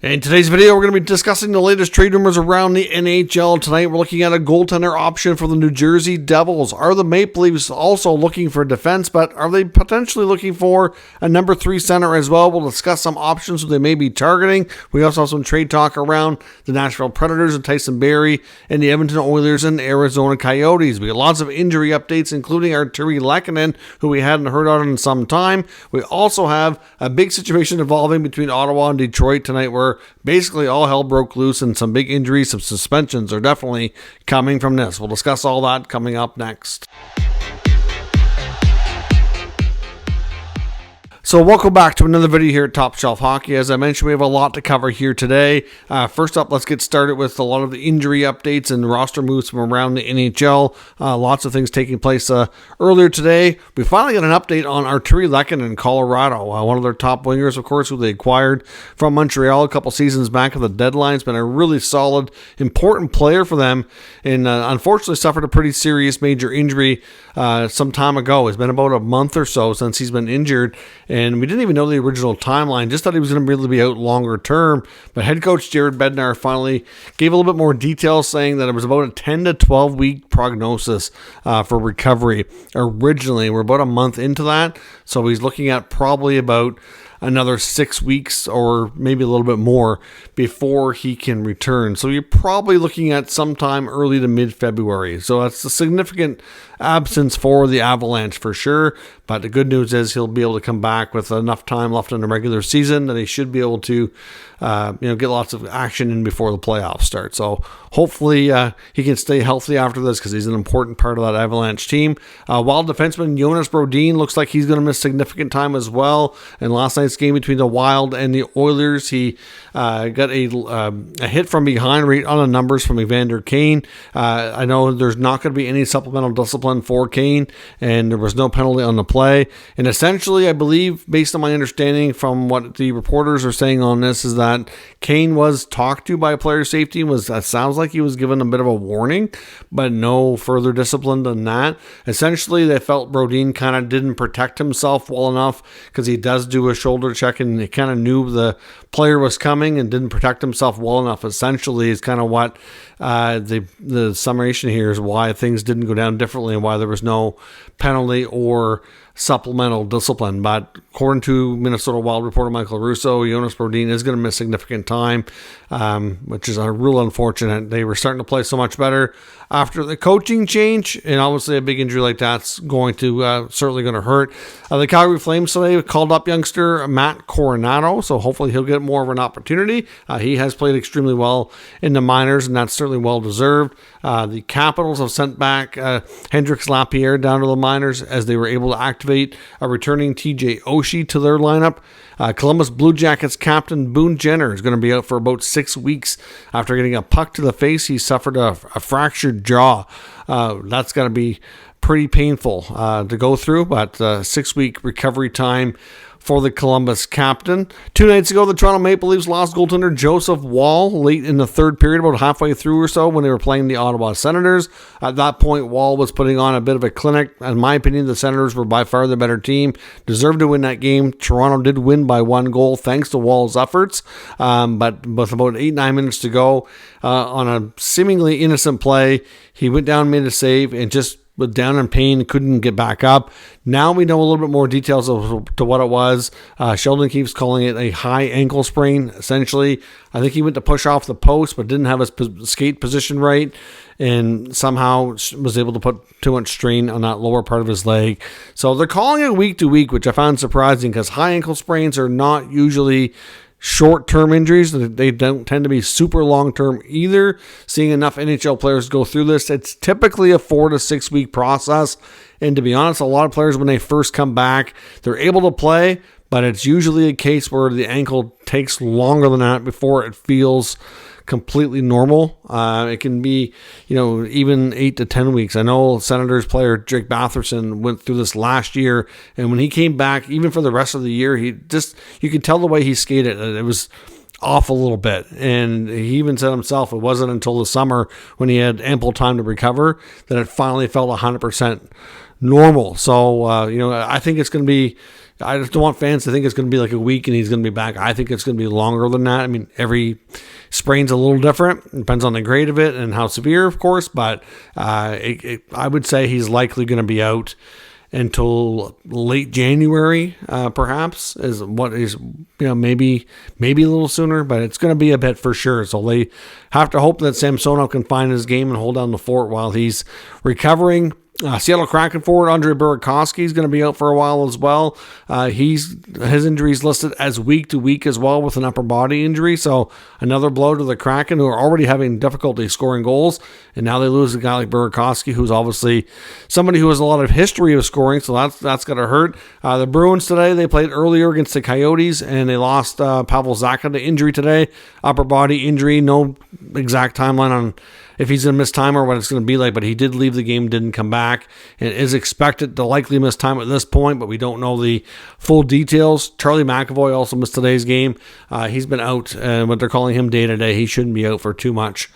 In today's video, we're going to be discussing the latest trade rumors around the NHL. Tonight, we're looking at a goaltender option for the New Jersey Devils. Are the Maple Leafs also looking for defense, but are they potentially looking for a number 3 center as well? We'll discuss some options they may be targeting. We also have some trade talk around the Nashville Predators and Tyson Barrie and the Edmonton Oilers and Arizona Coyotes. We got lots of injury updates, including Arturi Lehkonnen, who we hadn't heard of in some time. We also have a big situation evolving between Ottawa and Detroit tonight, where basically all hell broke loose and some big injuries, some suspensions are definitely coming from this. We'll discuss all that coming up next. So welcome back to another video here at Top Shelf Hockey. As I mentioned, we have a lot to cover here today. First up, let's get started with a lot of the injury updates and roster moves from around the NHL. Lots of things taking place earlier today. We finally got an update on Arturi Lehkonnen in Colorado. One of their top wingers, of course, who they acquired from Montreal a couple seasons back at the deadline. Has been a really solid, important player for them, and unfortunately suffered a pretty serious major injury some time ago. It's been about a month or so since he's been injured, and we didn't even know the original timeline. Just thought he was going to really be out longer term. But head coach Jerard Fagerberg finally gave a little bit more details, saying that it was about a 10 to 12 week prognosis for recovery. Originally, we're about a month into that, so he's looking at probably about another 6 weeks or maybe a little bit more before he can return. So you're probably looking at sometime early to mid-February. So that's a significant absence for the Avalanche for sure. But the good news is he'll be able to come back with enough time left in the regular season that he should be able to get lots of action in before the playoffs start. So hopefully he can stay healthy after this, because he's an important part of that Avalanche team. Wild defenseman Jonas Brodin looks like he's going to miss significant time as well. In last night's game between the Wild and the Oilers, he got a hit from behind right on the numbers from Evander Kane. I know there's not going to be any supplemental discipline for Kane, and there was no penalty on the play. And essentially, I believe, based on my understanding from what the reporters are saying on this, is that Kane was talked to by player safety. That sounds like he was given a bit of a warning, but no further discipline than that. Essentially, they felt Brodin kind of didn't protect himself well enough, because he does do a shoulder check, and he kind of knew the player was coming and didn't protect himself well enough. Essentially, is kind of what the summation here is, why things didn't go down differently and why there was no penalty or supplemental discipline. But according to Minnesota Wild reporter Michael Russo, Jonas Brodin is going to miss significant time, which is a real unfortunate. They were starting to play so much better after the coaching change, and obviously a big injury like that's going to certainly going to hurt. The Calgary Flames today called up youngster Matt Coronado, so hopefully he'll get more of an opportunity. He has played extremely well in the minors, and that's certainly well deserved. The Capitals have sent back Hendrix Lapierre down to the minors, as they were able to activate a returning TJ Oshie to their lineup. Columbus Blue Jackets captain Boone Jenner is going to be out for about 6 weeks after getting a puck to the face. He suffered a fractured jaw. That's going to be pretty painful to go through, but 6-week recovery time for the Columbus captain. 2 nights ago, the Toronto Maple Leafs lost goaltender Joseph Woll late in the third period, about halfway through or so, when they were playing the Ottawa Senators. At that point, Woll was putting on a bit of a clinic. In my opinion, the Senators were by far the better team, deserved to win that game. Toronto did win by 1 goal thanks to Woll's efforts, but with about 8-9 minutes to go, on a seemingly innocent play, he went down, made a save, and just was down in pain, couldn't get back up. Now we know a little bit more details to what it was. Sheldon keeps calling it a high ankle sprain. Essentially, I think he went to push off the post, but didn't have his skate position right, and somehow was able to put too much strain on that lower part of his leg. So they're calling it week to week, which I found surprising, because high ankle sprains are not usually short-term injuries. They don't tend to be super long-term either. Seeing enough NHL players go through this, it's typically a 4 to 6 week process. And to be honest, a lot of players, when they first come back, they're able to play, but it's usually a case where the ankle takes longer than that before it feels completely normal. It can be, even 8 to 10 weeks. I know Senators player Drake Batherson went through this last year, and when he came back, even for the rest of the year, you could tell the way he skated. It was off a little bit, and he even said himself it wasn't until the summer, when he had ample time to recover, that it finally felt 100% normal. So, I think it's going to be I just don't want fans to think it's going to be like a week and he's going to be back. I think it's going to be longer than that. I mean, every sprain's a little different. It depends on the grade of it and how severe, of course, but I would say he's likely going to be out until late January, perhaps, is what is, maybe a little sooner, but it's going to be a bit for sure. So they have to hope that Samsonov can find his game and hold down the fort while he's recovering. Seattle Kraken forward Andre Burakovsky is going to be out for a while as well. His injury is listed as week to week as well with an upper body injury. So another blow to the Kraken, who are already having difficulty scoring goals. And now they lose a guy like Burakovsky, who's obviously somebody who has a lot of history of scoring. So that's going to hurt. The Bruins today, they played earlier against the Coyotes and they lost Pavel Zacha to injury today. Upper body injury. No exact timeline on if he's going to miss time or what it's going to be like, but he did leave the game, didn't come back, and is expected to likely miss time at this point, but we don't know the full details. Charlie McAvoy also missed today's game. He's been out, and what they're calling him day-to-day. He shouldn't be out for too much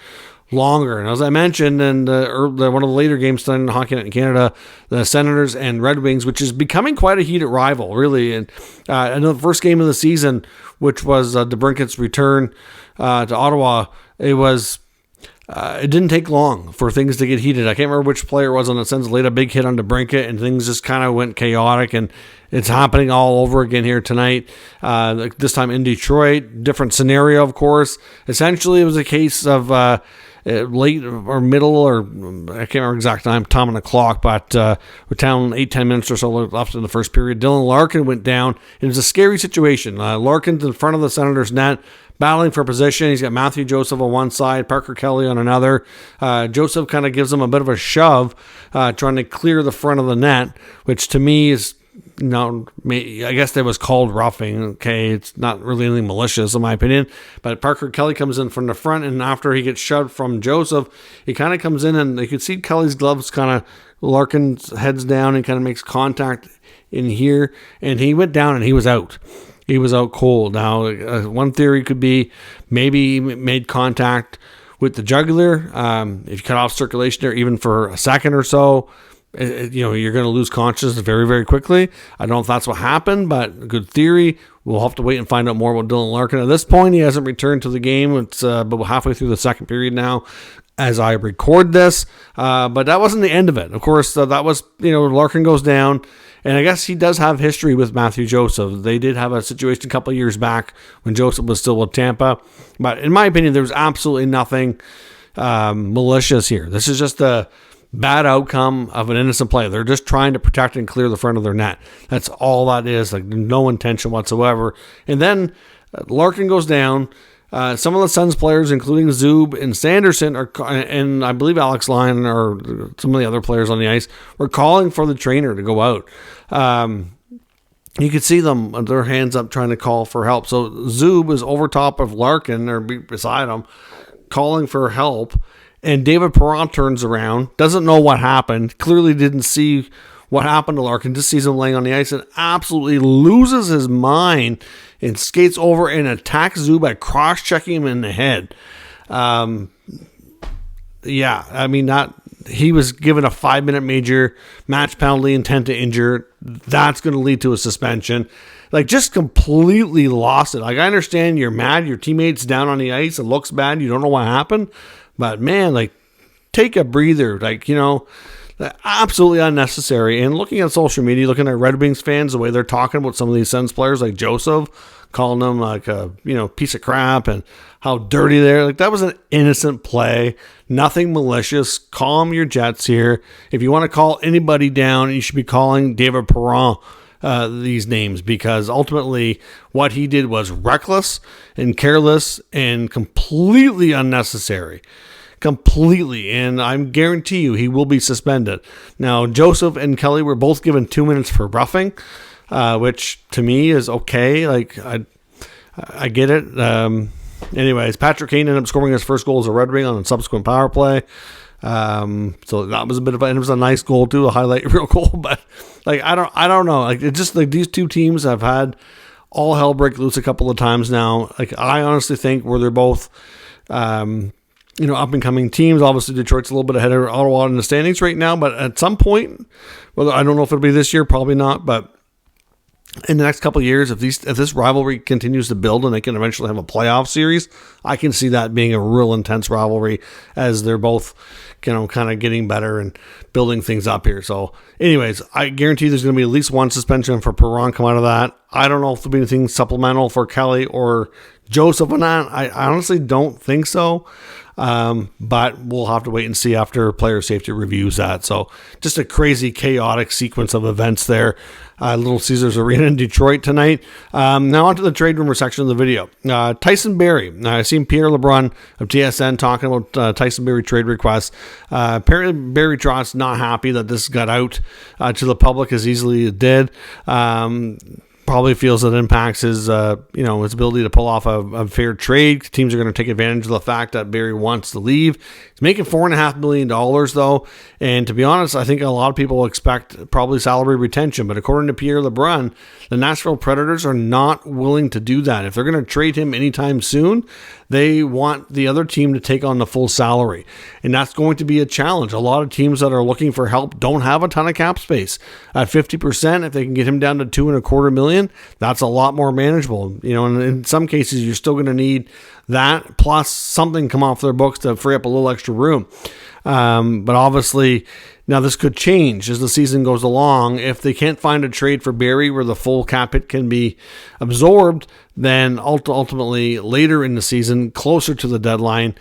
longer. And as I mentioned in one of the later games tonight in Hockey Night in Canada, the Senators and Red Wings, which is becoming quite a heated rival, really. And in the first game of the season, which was DeBrincat's return to Ottawa, it didn't take long for things to get heated. I can't remember which player it was on the Sens laid a big hit on DeBrincat, and things just kind of went chaotic, and it's happening all over again here tonight. This time in Detroit, different scenario, of course. Essentially, it was a case of late or middle, or I can't remember exact time on the clock, but we're down 8-10 minutes or so left in the first period. Dylan Larkin went down. It was a scary situation. Larkin's in front of the Senators' net, battling for position. He's got Matthew Joseph on one side, Parker Kelly on another. Joseph kind of gives him a bit of a shove, trying to clear the front of the net, which to me is, I guess that was called roughing. Okay, it's not really anything malicious in my opinion. But Parker Kelly comes in from the front, and after he gets shoved from Joseph, he kind of comes in, and you could see Kelly's gloves kind of, Larkin's heads down and kind of makes contact in here, and he went down and he was out. He was out cold. Now, one theory could be maybe he made contact with the jugular. If you cut off circulation there even for a second or so, you're going to lose consciousness very, very quickly. I don't know if that's what happened, but good theory. We'll have to wait and find out more about Dylan Larkin. At this point, he hasn't returned to the game. It's about halfway through the second period now as I record this. But that wasn't the end of it. Of course, that was, Larkin goes down. And I guess he does have history with Matthew Joseph. They did have a situation a couple of years back when Joseph was still with Tampa. But in my opinion, there's absolutely nothing malicious here. This is just a bad outcome of an innocent play. They're just trying to protect and clear the front of their net. That's all that is. Like, no intention whatsoever. And then Larkin goes down. Some of the Suns players, including Zub and Sanderson, and I believe Alex Lyon or some of the other players on the ice, were calling for the trainer to go out. You could see them, their hands up, trying to call for help. So Zub is over top of Larkin, or beside him, calling for help. And David Perron turns around, doesn't know what happened, clearly didn't see what happened to Larkin, just sees him laying on the ice and absolutely loses his mind and skates over and attacks Zub by cross-checking him in the head. He was given a 5-minute major match penalty, intent to injure. That's going to lead to a suspension. Just completely lost it. I understand you're mad, your teammate's down on the ice, it looks bad, you don't know what happened. But man, take a breather. Absolutely unnecessary. And looking at social media, looking at Red Wings fans, the way they're talking about some of these Sens players like Joseph, calling them a piece of crap and how dirty they're. That was an innocent play, nothing malicious. Calm your jets here. If you want to call anybody down, you should be calling David Perron these names, because ultimately what he did was reckless and careless and completely unnecessary. Completely. And I guarantee you he will be suspended. Now, Joseph and Kelly were both given 2 minutes for roughing, which to me is okay. I get it. Anyways, Patrick Kane ended up scoring his first goal as a Red Wing on a subsequent power play. So that was it was a nice goal too, a highlight reel goal. But I don't know. It's just these two teams have had all hell break loose a couple of times now. I honestly think where they're both, up and coming teams. Obviously, Detroit's a little bit ahead of Ottawa in the standings right now. But at some point, I don't know if it'll be this year, probably not. But in the next couple of years, if this rivalry continues to build and they can eventually have a playoff series, I can see that being a real intense rivalry as they're both, kind of getting better and building things up here. So anyways, I guarantee there's going to be at least one suspension for Perron come out of that. I don't know if there'll be anything supplemental for Kelly or Joseph on that. I honestly don't think so. But we'll have to wait and see after player safety reviews that. So just a crazy, chaotic sequence of events there. Little Caesars Arena in Detroit tonight. Now on to the trade rumor section of the video. Tyson Barrie. I've seen Pierre LeBrun of TSN talking about Tyson Barrie trade requests. Apparently Barrie Trotz not happy that this got out to the public as easily as it did. Probably feels that impacts his, his ability to pull off a fair trade. Teams are going to take advantage of the fact that Barrie wants to leave. He's making $4.5 million though, and to be honest, I think a lot of people expect probably salary retention. But according to Pierre LeBrun, the Nashville Predators are not willing to do that. If they're going to trade him anytime soon, they want the other team to take on the full salary, and that's going to be a challenge. A lot of teams that are looking for help don't have a ton of cap space. At 50%, if they can get him down to $2.25 million, that's a lot more manageable. And in some cases, you're still going to need that plus something come off their books to free up a little extra room. But obviously, now this could change as the season goes along. If they can't find a trade for Barrie where the full cap hit can be absorbed, then ultimately later in the season, closer to the deadline,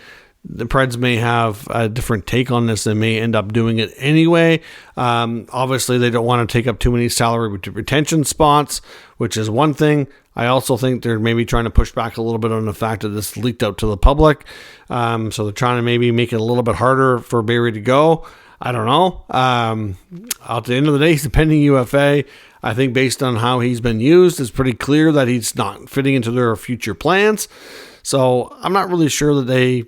the Preds may have a different take on this. They may end up doing it anyway. Obviously, they don't want to take up too many salary retention spots, which is one thing. I also think they're maybe trying to push back a little bit on the fact that this leaked out to the public. So they're trying to maybe make it a little bit harder for Barrie to go. I don't know. At the end of the day, he's a pending UFA. I think based on how he's been used, it's pretty clear that he's not fitting into their future plans. So I'm not really sure that they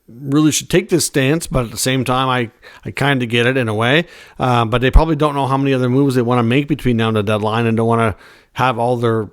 really should take this stance, but at the same time, I kind of get it in a way. But they probably don't know how many other moves they want to make between now and the deadline and don't want to have all their,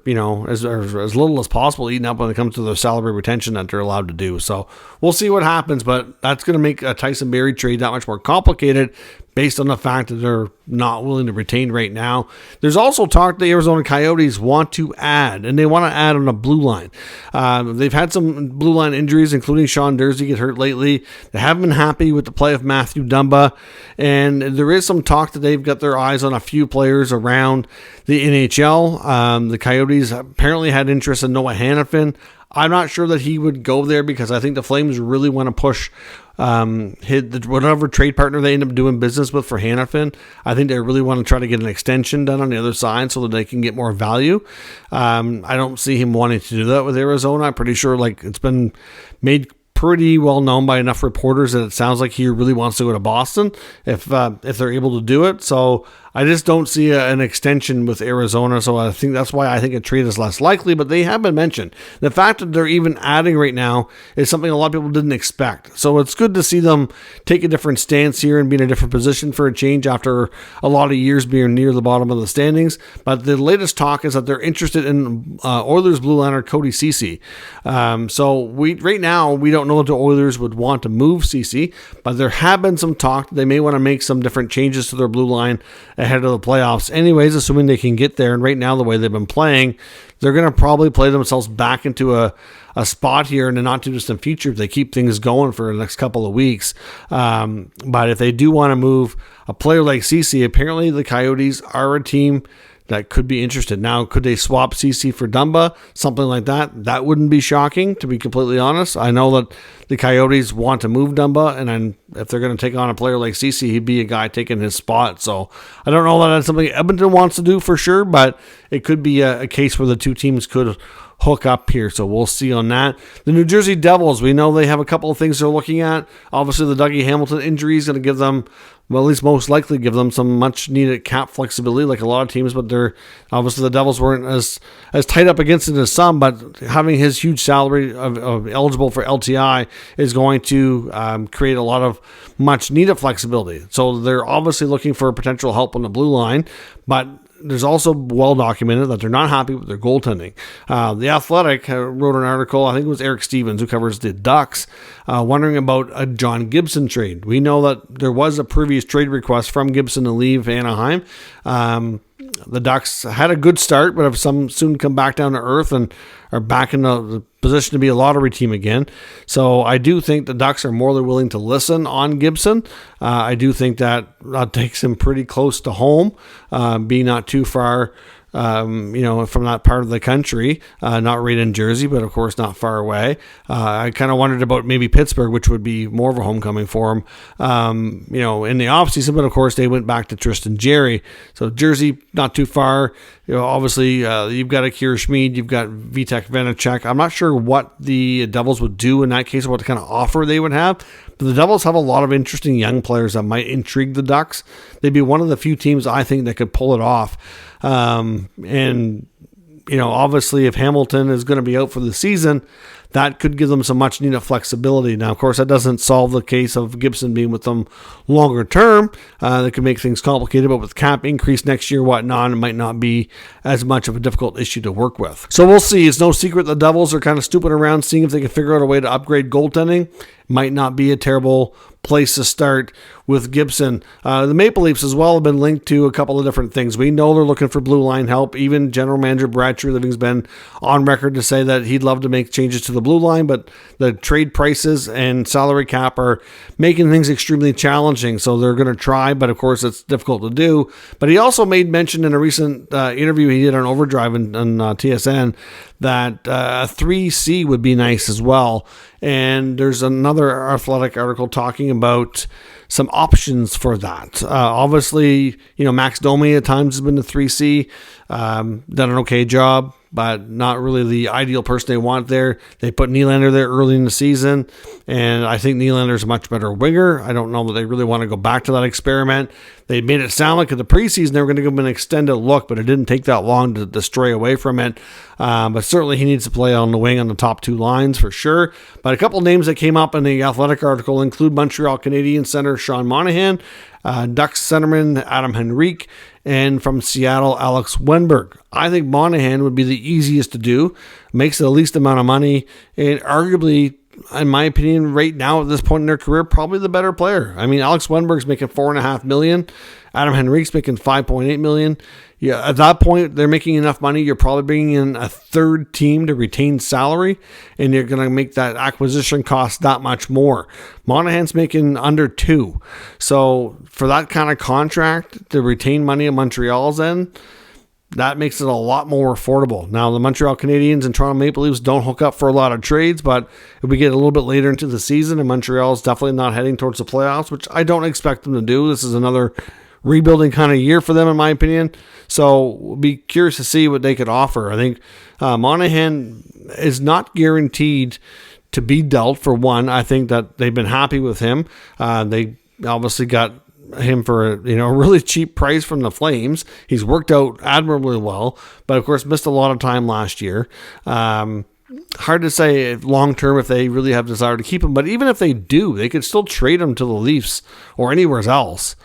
as little as possible eaten up when it comes to their salary retention that they're allowed to do. So we'll see what happens, but that's going to make a Tyson Barrie trade that much more complicated based on the fact that they're not willing to retain right now. There's also talk the Arizona Coyotes want to add, and they want to add on a blue line. They've had some blue line injuries, including Sean Durzi get hurt lately. They haven't been happy with the play of Matthew Dumba, and there is some talk that they've got their eyes on a few players around the NHL. The Coyotes apparently had interest in Noah Hannafin. I'm not sure that he would go there because I think the Flames really want to push whatever trade partner they end up doing business with for Hannafin. I think they really want to try to get an extension done on the other side so that they can get more value. I don't see him wanting to do that with Arizona. I'm pretty sure it's been made pretty well known by enough reporters that it sounds like he really wants to go to Boston if they're able to do it. So I just don't see an extension with Arizona, so I think that's why I think a trade is less likely, but they have been mentioned. The fact that they're even adding right now is something a lot of people didn't expect. So it's good to see them take a different stance here and be in a different position for a change after a lot of years being near the bottom of the standings. But the latest talk is that they're interested in Oilers blue liner Cody Ceci. So right now, we don't know if the Oilers would want to move Ceci, but there have been some talk that they may want to make some different changes to their blue line ahead of the playoffs anyways, assuming they can get there. And right now, the way they've been playing, they're going to probably play themselves back into a spot here in the not too distant future if they keep things going for the next couple of weeks. But if they do want to move a player like Ceci, apparently the Coyotes are a team that could be interested. Now, could they swap Ceci for Dumba? Something like that. That wouldn't be shocking, to be completely honest. I know that the Coyotes want to move Dumba, and then if they're going to take on a player like Ceci, he'd be a guy taking his spot. So I don't know that that's something Edmonton wants to do for sure, but it could be a case where the two teams could hook up here, so we'll see on that. The New Jersey Devils, we know they have a couple of things they're looking at. Obviously, the Dougie Hamilton injury is going to give them, well, at least most likely give them some much needed cap flexibility like a lot of teams, but they're obviously the Devils weren't as tight up against it as some, but having his huge salary of eligible for LTI is going to create a lot of much needed flexibility. So they're obviously looking for potential help on the blue line, but there's also well documented that they're not happy with their goaltending. The Athletic wrote an article, I think it was Eric Stevens, who covers the Ducks, wondering about a John Gibson trade. We know that there was a previous trade request from Gibson to leave Anaheim. The Ducks had a good start, but have some soon come back down to earth and are back in the position to be a lottery team again. So I do think the Ducks are more than willing to listen on Gibson. I do think that takes him pretty close to home, being not too far from that part of the country, not right in Jersey, but of course not far away. I kind of wondered about maybe Pittsburgh, which would be more of a homecoming for him, in the offseason, but of course they went back to Tristan Jarry. So Jersey, not too far. Obviously, you've got Akira Schmid, you've got Vitek Vanacek. I'm not sure what the Devils would do in that case, what kind of offer they would have. But the Devils have a lot of interesting young players that might intrigue the Ducks. They'd be one of the few teams, I think, that could pull it off. Obviously, if Hamilton is going to be out for the season, that could give them some much needed flexibility. Now, of course, that doesn't solve the case of Gibson being with them longer term. That could make things complicated, but with cap increase next year, whatnot, it might not be as much of a difficult issue to work with. So we'll see. It's no secret the Devils are kind of stooping around, seeing if they can figure out a way to upgrade goaltending. Might not be a terrible place to start with Gibson. The Maple Leafs as well have been linked to a couple of different things. We know they're looking for blue line help. Even general manager Brad Treliving's been on record to say that he'd love to make changes to the blue line, but the trade prices and salary cap are making things extremely challenging. So they're going to try, but of course it's difficult to do. But he also made mention in a recent interview he did on Overdrive on TSN that a 3C would be nice as well. And there's another Athletic article talking about some options for that. Obviously, Max Domi at times has been the 3C, done an okay job, but not really the ideal person they want there. They put Nylander there early in the season, and I think Nylander's a much better winger. I don't know that they really want to go back to that experiment. They made it sound like at the preseason they were going to give him an extended look, but it didn't take that long to stray away from it. But certainly he needs to play on the wing on the top two lines for sure. But a couple names that came up in the Athletic article include Montreal Canadiens center Sean Monahan, Ducks centerman Adam Henrique, and from Seattle, Alex Wenberg. I think Monahan would be the easiest to do, makes the least amount of money, and arguably, in my opinion, right now at this point in their career, probably the better player. I mean, Alex Wenberg's making $4.5 million. Adam Henrique's making $5.8 million. Yeah, at that point, they're making enough money. You're probably bringing in a third team to retain salary, and you're going to make that acquisition cost that much more. Monahan's making under $2 million. So for that kind of contract to retain money in Montreal's end, that makes it a lot more affordable. Now, the Montreal Canadiens and Toronto Maple Leafs don't hook up for a lot of trades, but if we get a little bit later into the season and Montreal's definitely not heading towards the playoffs, which I don't expect them to do, this is another rebuilding kind of year for them, in my opinion. So we'll be curious to see what they could offer. I think Monahan is not guaranteed to be dealt, for one. I think that they've been happy with him. They obviously got him for a really cheap price from the Flames. He's worked out admirably well, but of course missed a lot of time last year. Hard to say long term if they really have desire to keep him, but even if they do, they could still trade him to the Leafs or anywhere else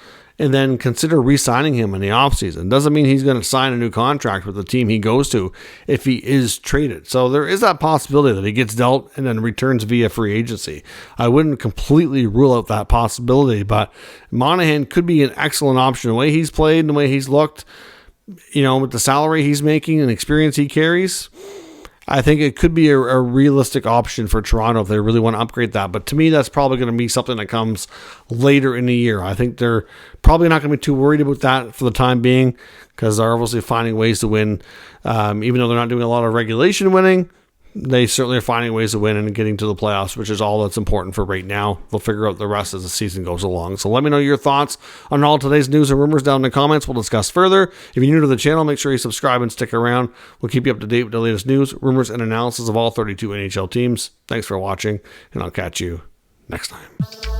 and then consider re-signing him in the offseason. Doesn't mean he's going to sign a new contract with the team he goes to if he is traded. So there is that possibility that he gets dealt and then returns via free agency. I wouldn't completely rule out that possibility, but Monahan could be an excellent option. The way he's played and the way he's looked, with the salary he's making and experience he carries, I think it could be a realistic option for Toronto if they really want to upgrade that. But to me, that's probably going to be something that comes later in the year. I think they're probably not going to be too worried about that for the time being because they're obviously finding ways to win. Even though they're not doing a lot of regulation winning, they certainly are finding ways to win and getting to the playoffs, which is all that's important for right now. They'll figure out the rest as the season goes along. So let me know your thoughts on all today's news and rumors down in the comments. We'll discuss further. If you're new to the channel, make sure you subscribe and stick around. We'll keep you up to date with the latest news, rumors, and analysis of all 32 NHL teams. Thanks for watching, and I'll catch you next time.